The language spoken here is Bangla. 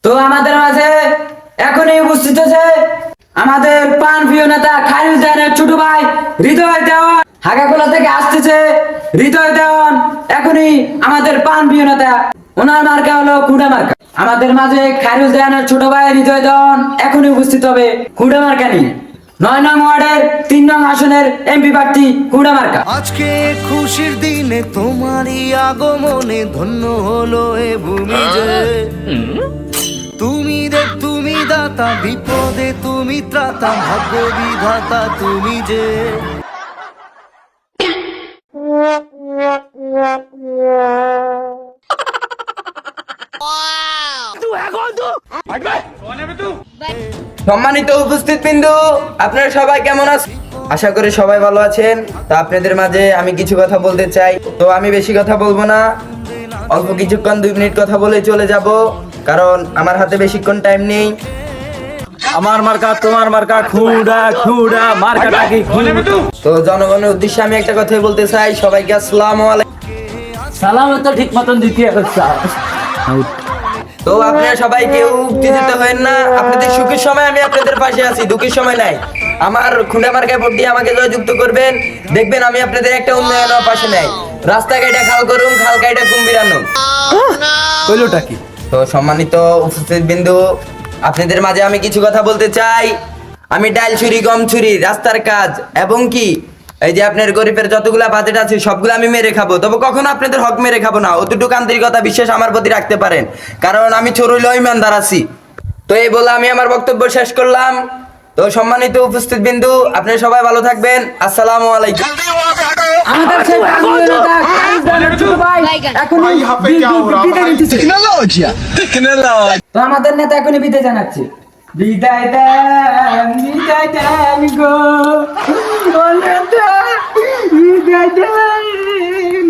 তো আমাদের মাঝে এখনই উপস্থিত আছে আমাদের প্রাণ প্রিয় নেতা খায়রুল জাহানের ছোট ভাই হৃদয় দেওয়ান। হাগাকোলা থেকে আসতেছে হৃদয় দেওয়ান, এখনই আমাদের প্রাণ প্রিয় নেতা। ওনার মার্কা হলো খুঁড়া মার্কা। আমাদের মাঝে খায়রুল জাহানের ছোট ভাই হৃদয় দেওয়ান এখনই উপস্থিত হবে খুঁড়া মার্কা নিয়ে। 9 নং ওয়ার্ডের 3 নং আসনের এমপি প্রার্থী খুঁড়া মার্কা। আজকে খুশির দিনে তোমারই আগমনে ধন্য হলো এ ভূমি যে তুমি দাতা, বিপদে তুমি ত্রাতা, ভাগ্য বিধাতা তুমি যে। সম্মানিত উপস্থিত বিন্দু, আপনারা সবাই কেমন আছেন? আশা করি সবাই ভালো আছেন। তো আপনাদের মাঝে আমি কিছু কথা বলতে চাই। তো আমি বেশি কথা বলবো না, অল্প কিছুক্ষণ 2 মিনিট কথা বলে চলে যাব, কারণ আমার হাতে বেশিক্ষণ টাইম নেই। আমার মার্কা তোমার মার্কা খুঁড়া খুঁড়া মার্কাটা কি তো জনগণের উদ্দেশ্যে আমি একটা কথাই বলতে চাই, সবাইকে আসসালামু আলাইকুম। সালাম তো ঠিক মতন দিতে হচ্ছে। তো আপনারা সবাই কেউ উত্তেজিত হবেন না, আপনাদের সুখের সময় আমি আপনাদের পাশে আছি, দুঃখের সময় নাই। আমার খুঁড়া মার্কায় ভোট দিয়ে আমাকে জয়যুক্ত করবেন, দেখবেন আমি আপনাদের একটা উন্নয়ন পাশে নাই। রাস্তা কাইটা খাল করুন, খাল কাইটা কুম্বিরানো। কইলোটা কি? তো সম্মানিত উপস্থিত বিন্দু, আপনাদের মাঝে আমি কিছু কথা বলতে চাই। আমি ডাল ছুরি, গম ছুরি, রাস্তার কাজ এবং কি এই যে আপনার গরিবের যতগুলা বাজেট আছে সবগুলো আমি মেরে খাবো, তবে কখনো আপনাদের হক মেরে খাবো না। অতটুকু আন্তরিকতা বিশ্বাস আমার প্রতি রাখতে পারেন, কারণ আমি চোর হইলেও ইমানদার আছি। তো এই বলে আমি আমার বক্তব্য শেষ করলাম। তো সম্মানিত উপস্থিত বিন্দু, আপনারা সবাই ভালো থাকবেন। আসসালামু আলাইকুম। আমাদের সেই প্রাণ প্রিয় নেতা খায়রুল জাহানের ছোট ভাই এখনই বিদায় নিতেছে। তো আমাদের নেতা এখনই বিদায় জানাচ্ছে। বিদায় দেন গো ও নেতা, বিদায় দেন।